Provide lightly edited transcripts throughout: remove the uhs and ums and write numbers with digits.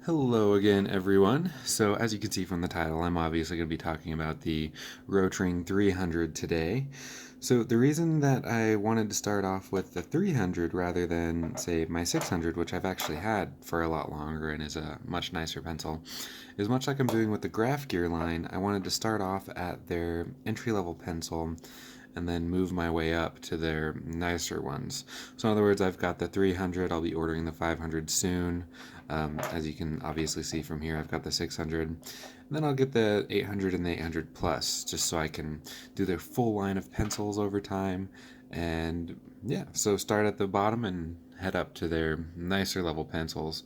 Hello again, everyone. So, as you can see from the title, I'm obviously going to be talking about the Rotring 300 today. So, the reason that I wanted to start off with the 300 rather than, say, my 600, which I've actually had for a lot longer and is a much nicer pencil, is much like I'm doing with the Graph Gear line. I wanted to start off at their entry level pencil and then move my way up to their nicer ones. So in other words, I've got the 300, I'll be ordering the 500 soon. As you can obviously see from here, I've got the 600. And then I'll get the 800 and the 800 Plus, just so I can do their full line of pencils over time. And yeah, so start at the bottom and head up to their nicer level pencils.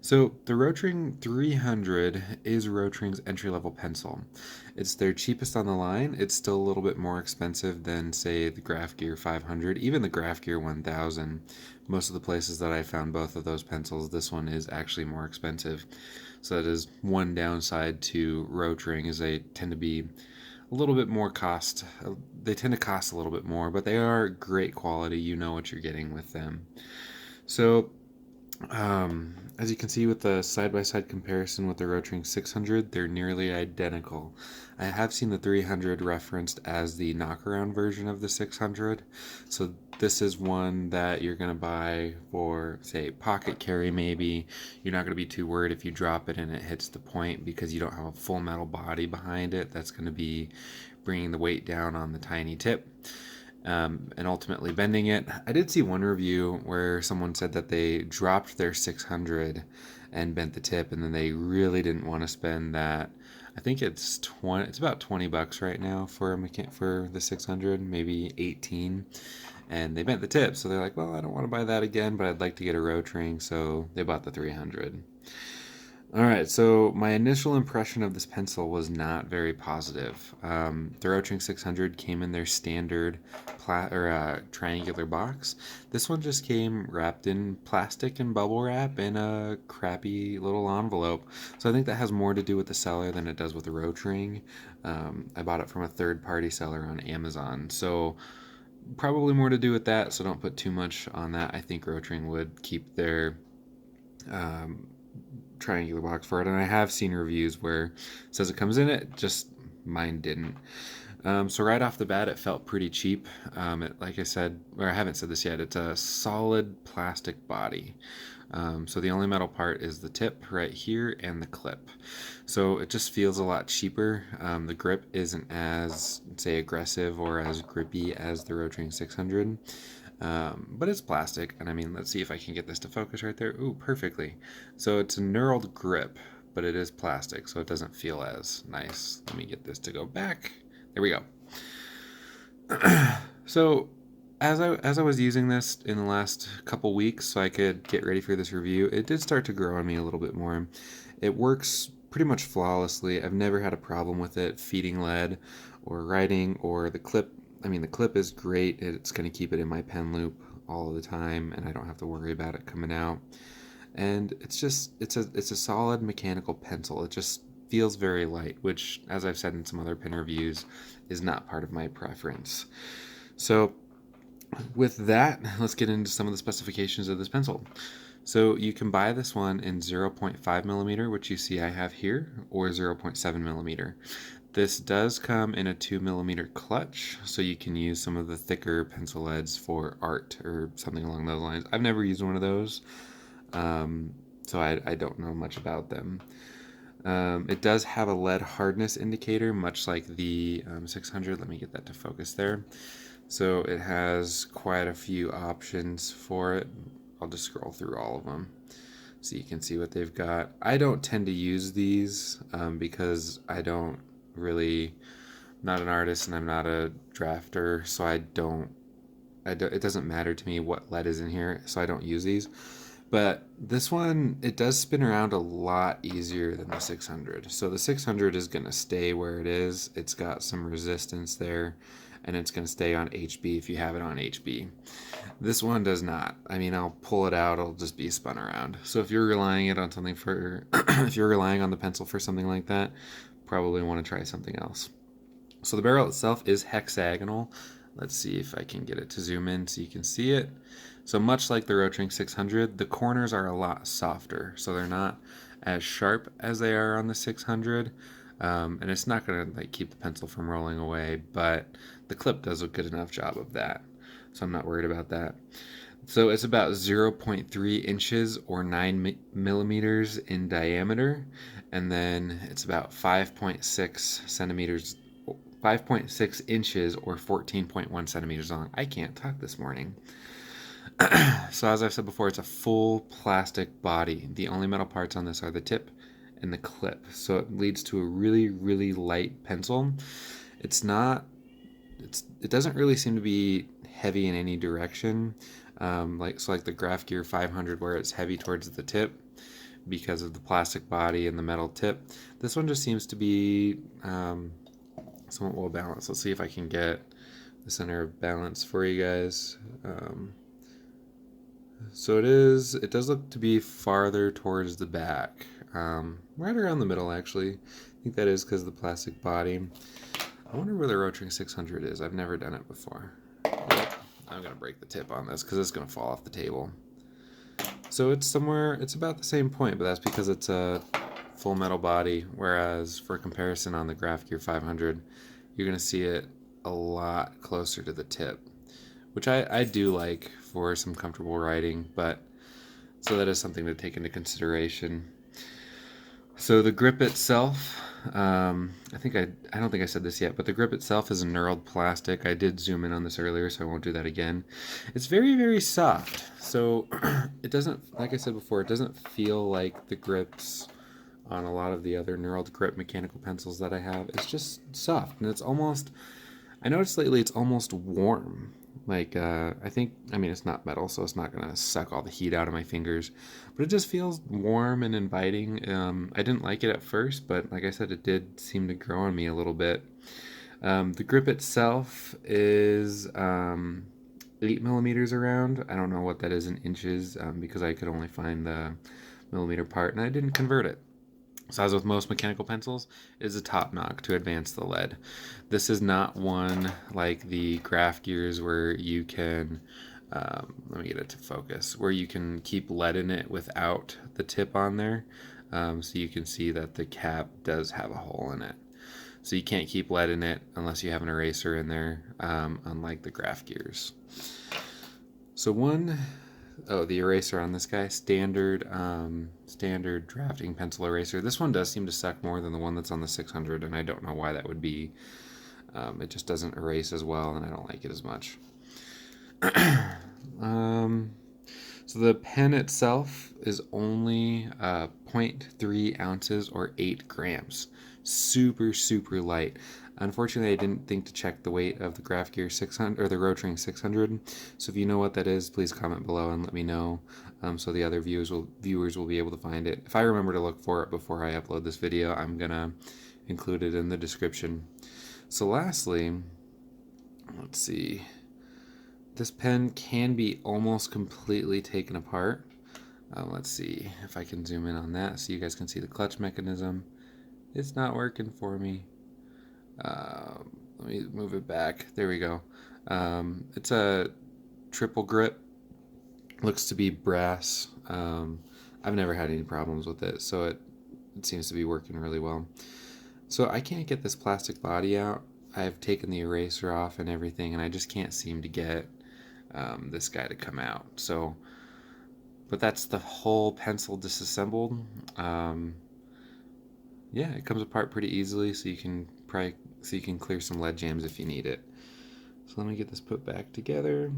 So the Rotring 300 is Rotring's entry-level pencil. It's their cheapest on the line. It's still a little bit more expensive than, say, the Graph Gear 500, even the Graph Gear 1000. Most of the places that I found both of those pencils, this one is actually more expensive. So that is one downside to Rotring, is they tend to be a little bit more cost. They tend to cost a little bit more, but they are great quality. You know what you're getting with them. So as you can see with the side-by-side comparison with the Rotring 600, they're nearly identical. I have seen the 300 referenced as the knockaround version of the 600, so this is one that you're going to buy for, say, pocket carry maybe. You're not going to be too worried if you drop it and it hits the point because you don't have a full metal body behind it. That's going to be bringing the weight down on the tiny tip. And ultimately bending it. I did see one review where someone said that they dropped their 600 and bent the tip, and then they really didn't want to spend that. I think it's 20. It's about $20 right now for for the 600, maybe 18. And they bent the tip, so they're like, well, I don't want to buy that again, but I'd like to get a Rotring, so they bought the 300. All right, so my initial impression of this pencil was not very positive. The Rotring 600 came in their standard triangular box. This one just came wrapped in plastic and bubble wrap in a crappy little envelope. So I think that has more to do with the seller than it does with the Rotring. I bought it from a third-party seller on Amazon, so probably more to do with that. So don't put too much on that. I think Rotring would keep their um, triangular box for it, and I have seen reviews where it says it comes in it, just mine didn't. So right off the bat, it felt pretty cheap. Like I said, or I haven't said this yet, it's a solid plastic body. So the only metal part is the tip right here and the clip. So it just feels a lot cheaper. The grip isn't as, say, aggressive or as grippy as the Rotring 600. But it's plastic, and I mean, let's see if I can get this to focus right there. Ooh, perfectly. So it's a knurled grip, but it is plastic, so it doesn't feel as nice. Let me get this to go back. There we go. So as I was using this in the last couple weeks so I could get ready for this review, it did start to grow on me a little bit more. It works pretty much flawlessly. I've never had a problem with it feeding lead or writing or the clip. I mean, the clip is great. It's going to keep it in my pen loop all of the time, and I don't have to worry about it coming out. And it's a solid mechanical pencil. It just feels very light, which, as I've said in some other pen reviews, is not part of my preference. So with that, let's get into some of the specifications of this pencil. So you can buy this one in 0.5 millimeter, which you see I have here, or 0.7 millimeter. This does come in a 2 millimeter clutch, so you can use some of the thicker pencil leads for art or something along those lines. I've never used one of those, so I don't know much about them. It does have a lead hardness indicator, much like the 600. Let me get that to focus there. So it has quite a few options for it. I'll just scroll through all of them so you can see what they've got. I don't tend to use these because I don't really, not an artist and I'm not a drafter, so it doesn't matter to me what lead is in here, so I don't use these. But this one, it does spin around a lot easier than the 600. So the 600 is going to stay where it is. It's got some resistance there, and it's going to stay on HB if you have it on HB. This one does not. I mean, I'll pull it out, it'll just be spun around. So if you're relying it on something for, if you're relying on the pencil for something like that, probably want to try something else. So the barrel itself is hexagonal. Let's see if I can get it to zoom in so you can see it. So much like the Rotring 600, the corners are a lot softer, so they're not as sharp as they are on the 600. And it's not going to like keep the pencil from rolling away, but the clip does a good enough job of that, so I'm not worried about that. So it's about 0.3 inches or 9 millimeters in diameter, and then it's about 5.6 centimeters, 5.6 inches or 14.1 centimeters long. I can't talk this morning. So as I've said before, it's a full plastic body. The only metal parts on this are the tip and the clip. So it leads to a really, really light pencil. It doesn't really seem to be heavy in any direction. Like the Graph Gear 500 where it's heavy towards the tip because of the plastic body and the metal tip. This one just seems to be somewhat well balanced. Let's see if I can get the center of balance for you guys. So it does look to be farther towards the back, right around the middle actually. I think that is because of the plastic body. I wonder where the Rotring 600 is. I've never done it before. I'm going to break the tip on this because it's going to fall off the table. So it's about the same point, but that's because it's a full metal body, whereas for comparison on the Graph Gear 500, you're going to see it a lot closer to the tip, which I do like for some comfortable writing, but so that is something to take into consideration. So the grip itself, I don't think I said this yet, but the grip itself is a knurled plastic. I did zoom in on this earlier, so I won't do that again. It's very, very soft. So it doesn't, like I said before, it doesn't feel like the grips on a lot of the other knurled grip mechanical pencils that I have. It's just soft, and I noticed lately it's almost warm. It's not metal, so it's not going to suck all the heat out of my fingers, but it just feels warm and inviting. I didn't like it at first, but like I said, it did seem to grow on me a little bit. The grip itself is 8 millimeters around. I don't know what that is in inches because I could only find the millimeter part, and I didn't convert it. So as with most mechanical pencils, it is a top knock to advance the lead. This is not one like the Graph Gears where you can, let me get it to focus, where you can keep lead in it without the tip on there. So you can see that the cap does have a hole in it. So you can't keep lead in it unless you have an eraser in there, unlike the Graph Gears. So the eraser on this guy, standard drafting pencil eraser. This one does seem to suck more than the one that's on the 600, and I don't know why that would be. It just doesn't erase as well, and I don't like it as much. So the pen itself is only 0.3 ounces or 8 grams. Super, super light. Unfortunately, I didn't think to check the weight of the Graph Gear 600 or the Rotring 600. So if you know what that is, please comment below and let me know, so the other viewers will be able to find it. If I remember to look for it before I upload this video, I'm gonna include it in the description. So lastly, let's see. This pen can be almost completely taken apart. Let's see if I can zoom in on that so you guys can see the clutch mechanism. It's not working for me. Let me move it back. There we go. It's a triple grip. Looks to be brass. I've never had any problems with it, so it seems to be working really well. So I can't get this plastic body out. I've taken the eraser off and everything, and I just can't seem to get this guy to come out. But that's the whole pencil disassembled. Yeah, it comes apart pretty easily, so you can clear some lead jams if you need it. So let me get this put back together.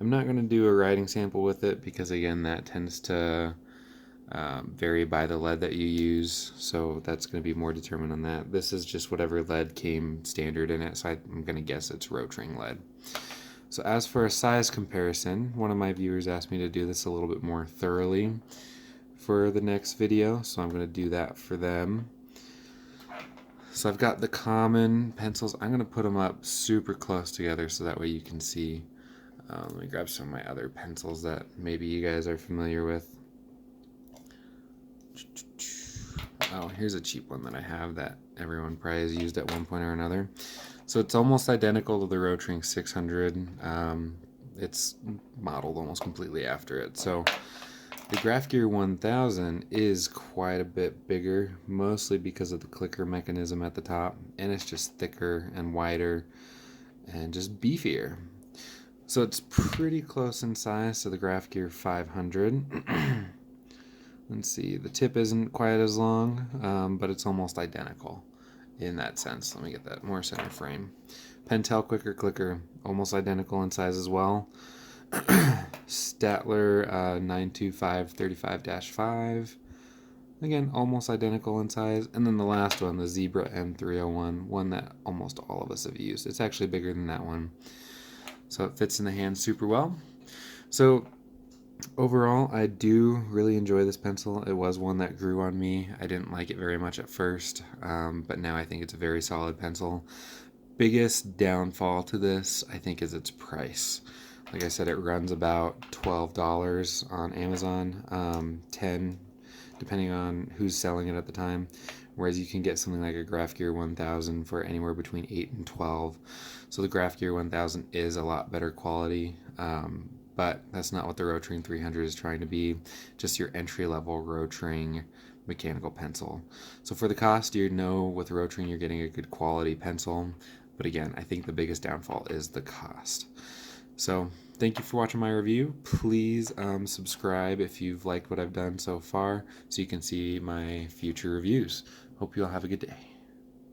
I'm not going to do a writing sample with it because, again, that tends to vary by the lead that you use, so that's going to be more determined on that. This is just whatever lead came standard in it, so I'm going to guess it's Rotring lead. So as for a size comparison, one of my viewers asked me to do this a little bit more thoroughly for the next video, so I'm going to do that for them. So I've got the common pencils. I'm going to put them up super close together so that way you can see. Let me grab some of my other pencils that maybe you guys are familiar with. Oh, here's a cheap one that I have that everyone probably has used at one point or another. So it's almost identical to the Rotring 600. It's modeled almost completely after it. So The Graph Gear 1000 is quite a bit bigger, mostly because of the clicker mechanism at the top, and it's just thicker and wider and just beefier. So it's pretty close in size to the Graph Gear 500. Let's see, the tip isn't quite as long, but it's almost identical in that sense. Let me get that more center frame. Pentel quicker clicker, almost identical in size as well. Statler 92535-5, again almost identical in size. And then the last one, the Zebra M301, one that almost all of us have used. It's actually bigger than that one, so it fits in the hand super well. So overall, I do really enjoy this pencil. It was one that grew on me. I didn't like it very much at first, but now I think it's a very solid pencil. Biggest downfall to this, I think, is its price. Like I said, it runs about $12 on Amazon, 10 depending on who's selling it at the time. Whereas you can get something like a Graph Gear 1000 for anywhere between 8 and 12. So the Graph Gear 1000 is a lot better quality, but that's not what the Rotring 300 is trying to be. Just your entry-level Rotring mechanical pencil. So for the cost, you know with Rotring you're getting a good quality pencil. But again, I think the biggest downfall is the cost. So thank you for watching my review. Please subscribe if you've liked what I've done so far so you can see my future reviews. Hope you all have a good day.